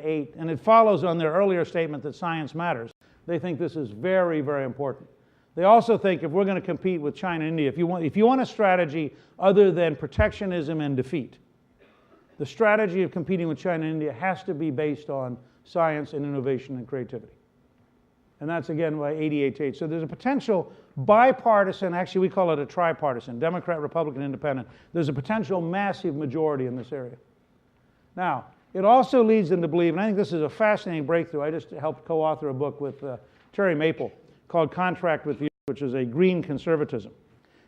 8, and it follows on their earlier statement that science matters. They think this is very, very important. They also think if we're going to compete with China and India, if you want a strategy other than protectionism and defeat, the strategy of competing with China and India has to be based on science and innovation and creativity. And that's, again, by 88 to 8. So there's a potential bipartisan, actually we call it a tripartisan, Democrat, Republican, Independent. There's a potential massive majority in this area. Now, it also leads them to believe, and I think this is a fascinating breakthrough. I just helped co-author a book with Terry Maple called Contract with You, which is a green conservatism.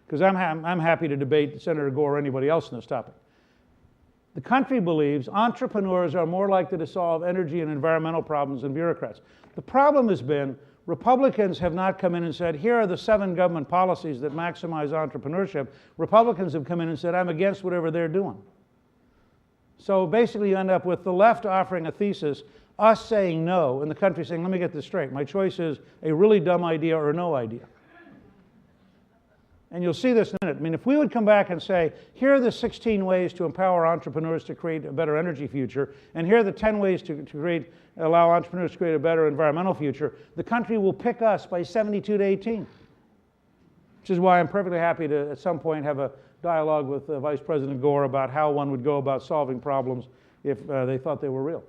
Because I'm happy to debate Senator Gore or anybody else on this topic. The country believes entrepreneurs are more likely to solve energy and environmental problems than bureaucrats. The problem has been Republicans have not come in and said, here are the 7 government policies that maximize entrepreneurship. Republicans have come in and said, I'm against whatever they're doing. So basically you end up with the left offering a thesis, us saying no, and the country saying, let me get this straight. My choice is a really dumb idea or no idea. And you'll see this in a minute. I mean, if we would come back and say, here are the 16 ways to empower entrepreneurs to create a better energy future, and here are the 10 ways to allow entrepreneurs to create a better environmental future, the country will pick us by 72 to 18. Which is why I'm perfectly happy to, at some point, have a dialogue with Vice President Gore about how one would go about solving problems if they thought they were real.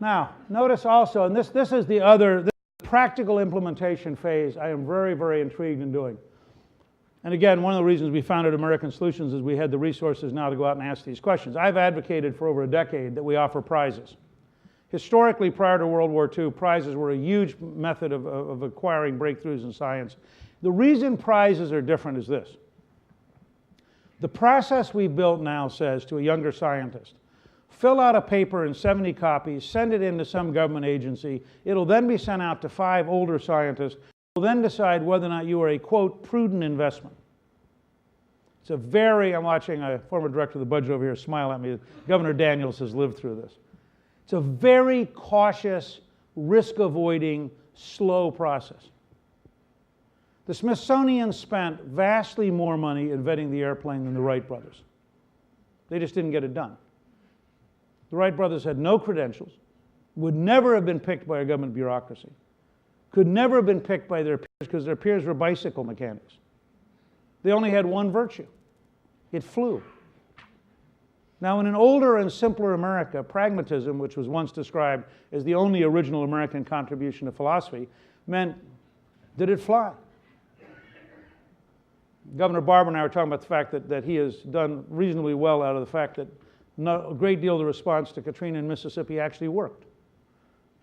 Now, notice also, and this is the other, practical implementation phase I am very, very intrigued in doing. And again, one of the reasons we founded American Solutions is we had the resources now to go out and ask these questions. I've advocated for over a decade that we offer prizes. Historically, prior to World War II, prizes were a huge method of acquiring breakthroughs in science. The reason prizes are different is this. The process we built now says to a younger scientist, fill out a paper in 70 copies, send it in to some government agency. It'll then be sent out to 5 older scientists who will then decide whether or not you are a, quote, prudent investment. It's a very, I'm watching a former director of the budget over here smile at me. Governor Daniels has lived through this. It's a very cautious, risk-avoiding, slow process. The Smithsonian spent vastly more money inventing the airplane than the Wright brothers. They just didn't get it done. The Wright brothers had no credentials, would never have been picked by a government bureaucracy, could never have been picked by their peers because their peers were bicycle mechanics. They only had one virtue. It flew. Now, in an older and simpler America, pragmatism, which was once described as the only original American contribution to philosophy, meant, did it fly? Governor Barber and I were talking about the fact that he has done reasonably well out of the fact that a great deal of the response to Katrina in Mississippi actually worked.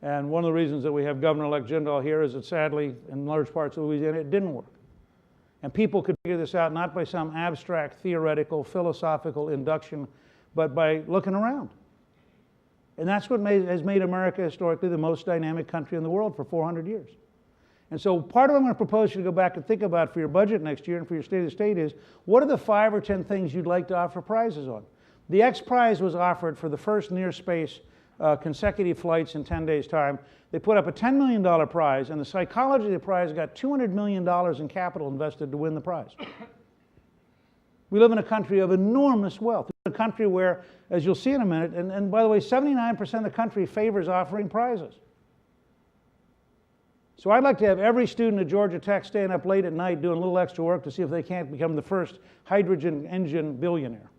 And one of the reasons that we have Governor-elect Jindal here is that sadly, in large parts of Louisiana, it didn't work. And people could figure this out not by some abstract, theoretical, philosophical induction, but by looking around. And that's what has made America historically the most dynamic country in the world for 400 years. And so part of what I'm going to propose you to go back and think about for your budget next year and for your state of the state is, what are the 5 or 10 things you'd like to offer prizes on? The X Prize was offered for the first near-space consecutive flights in 10 days' time. They put up a $10 million prize, and the psychology of the prize got $200 million in capital invested to win the prize. We live in a country of enormous wealth, a country where, as you'll see in a minute, and by the way, 79% of the country favors offering prizes. So I'd like to have every student at Georgia Tech staying up late at night doing a little extra work to see if they can't become the first hydrogen engine billionaire.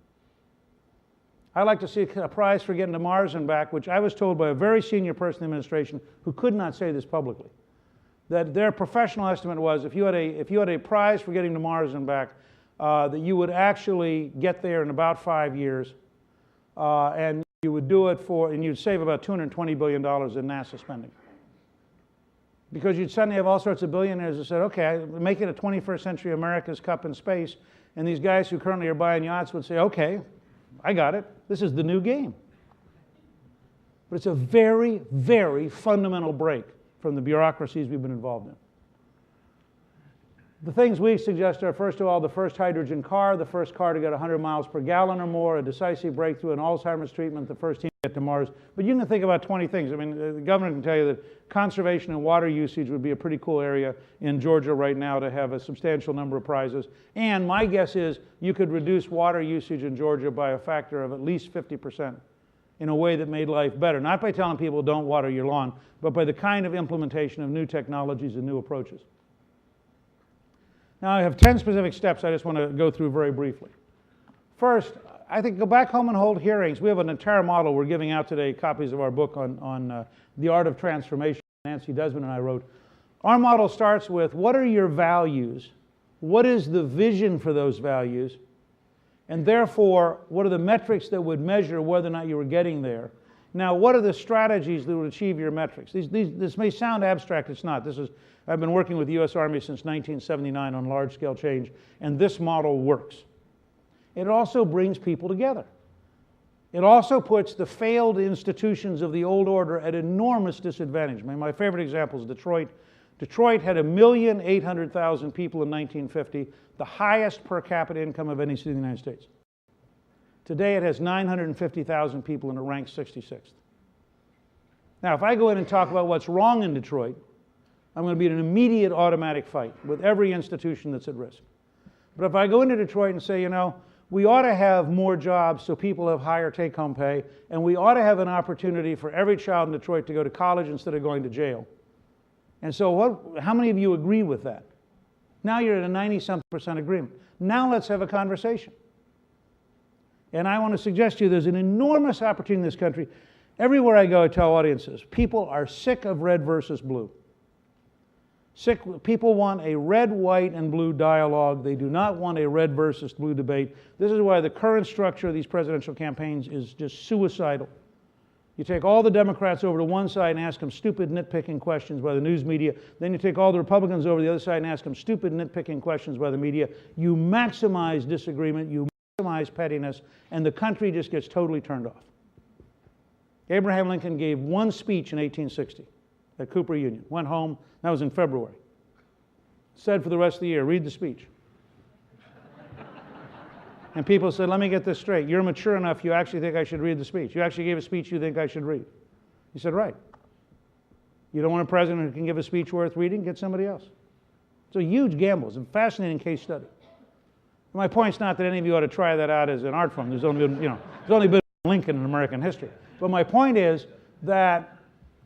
I'd like to see a prize for getting to Mars and back, which I was told by a very senior person in the administration who could not say this publicly, that their professional estimate was if you had a prize for getting to Mars and back, that you would actually get there in about 5 years, and you would do it and you'd save about $220 billion in NASA spending. Because you'd suddenly have all sorts of billionaires that said, okay, make it a 21st century America's Cup in space, and these guys who currently are buying yachts would say, okay, I got it. This is the new game. But it's a very, very fundamental break from the bureaucracies we've been involved in. The things we suggest are, first of all, the first hydrogen car, the first car to get 100 miles per gallon or more, a decisive breakthrough in Alzheimer's treatment, the first team to get to Mars. But you can think about 20 things. I mean, the governor can tell you that conservation and water usage would be a pretty cool area in Georgia right now to have a substantial number of prizes. And my guess is you could reduce water usage in Georgia by a factor of at least 50% in a way that made life better. Not by telling people don't water your lawn, but by the kind of implementation of new technologies and new approaches. Now I have 10 specific steps I just want to go through very briefly. First, I think go back home and hold hearings. We have an entire model. We're giving out today copies of our book on the art of transformation. Nancy Desmond and I wrote. Our model starts with what are your values? What is the vision for those values? And therefore, what are the metrics that would measure whether or not you were getting there? Now, what are the strategies that would achieve your metrics? This may sound abstract, it's not. I've been working with the US Army since 1979 on large-scale change, and this model works. It also brings people together. It also puts the failed institutions of the old order at enormous disadvantage. I mean, my favorite example is Detroit. Detroit had 1,800,000 people in 1950, the highest per capita income of any city in the United States. Today it has 950,000 people and it ranks 66th. Now, if I go in and talk about what's wrong in Detroit, I'm going to be in an immediate automatic fight with every institution that's at risk. But if I go into Detroit and say, you know, we ought to have more jobs so people have higher take-home pay, and we ought to have an opportunity for every child in Detroit to go to college instead of going to jail. And so how many of you agree with that? Now you're at a 90-something% agreement. Now let's have a conversation. And I want to suggest to you there's an enormous opportunity in this country. Everywhere I go, I tell audiences, people are sick of red versus blue. People want a red, white, and blue dialogue. They do not want a red versus blue debate. This is why the current structure of these presidential campaigns is just suicidal. You take all the Democrats over to one side and ask them stupid, nitpicking questions by the news media. Then you take all the Republicans over to the other side and ask them stupid, nitpicking questions by the media. You maximize disagreement, you maximize pettiness, and the country just gets totally turned off. Abraham Lincoln gave one speech in 1860 at Cooper Union. Went home. That was in February. Said for the rest of the year, read the speech. And people said, let me get this straight. You're mature enough, you actually think I should read the speech. You actually gave a speech you think I should read. He said, right. You don't want a president who can give a speech worth reading? Get somebody else. It's a huge gamble. It's a fascinating case study. My point's not that any of you ought to try that out as an art form. There's only been Lincoln in American history. But my point is that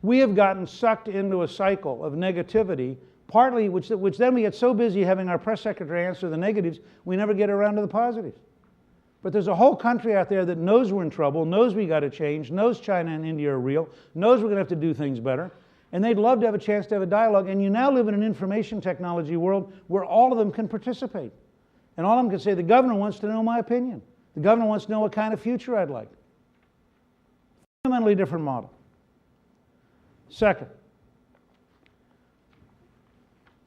we have gotten sucked into a cycle of negativity, partly which then we get so busy having our press secretary answer the negatives, we never get around to the positives. But there's a whole country out there that knows we're in trouble, knows we got to change, knows China and India are real, knows we're going to have to do things better, and they'd love to have a chance to have a dialogue. And you now live in an information technology world where all of them can participate. And all of them can say, the governor wants to know my opinion. The governor wants to know what kind of future I'd like. Fundamentally different model. Second,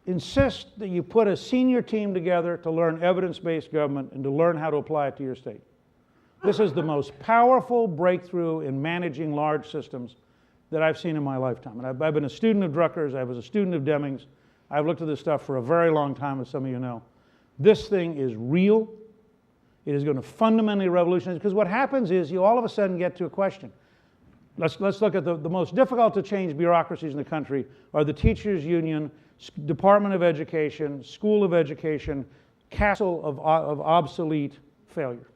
insist that you put a senior team together to learn evidence-based government and to learn how to apply it to your state. This is the most powerful breakthrough in managing large systems that I've seen in my lifetime. And I've been a student of Drucker's, I was a student of Deming's. I've looked at this stuff for a very long time, as some of you know. This thing is real. It is going to fundamentally revolutionize, because what happens is you all of a sudden get to a question. Let's look at the most difficult to change bureaucracies in the country are the teachers' union, Department of Education, School of Education, castle of obsolete failure.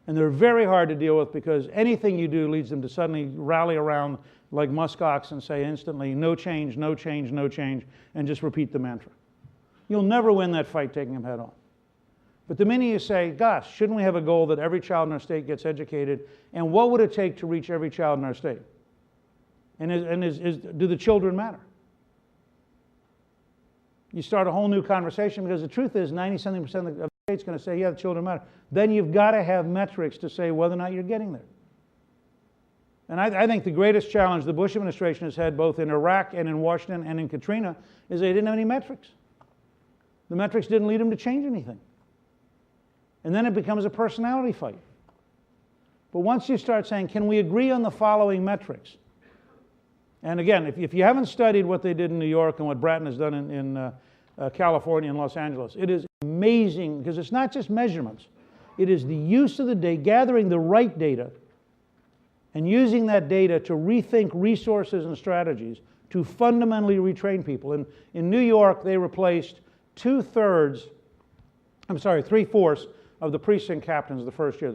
And they're very hard to deal with because anything you do leads them to suddenly rally around like muskox and say instantly, no change, no change, no change, and just repeat the mantra. You'll never win that fight taking them head on. But the minute you say, gosh, shouldn't we have a goal that every child in our state gets educated, and what would it take to reach every child in our state? And do the children matter? You start a whole new conversation, because the truth is 90-something% of the state's going to say, yeah, the children matter. Then you've got to have metrics to say whether or not you're getting there. And I think the greatest challenge the Bush administration has had both in Iraq and in Washington and in Katrina is they didn't have any metrics. The metrics didn't lead them to change anything. And then it becomes a personality fight. But once you start saying, can we agree on the following metrics? And again, if you haven't studied what they did in New York and what Bratton has done in California and Los Angeles, it is amazing, because it's not just measurements. It is the use of the data, gathering the right data, and using that data to rethink resources and strategies to fundamentally retrain people. In New York, they replaced three-fourths of the precinct captains the first year.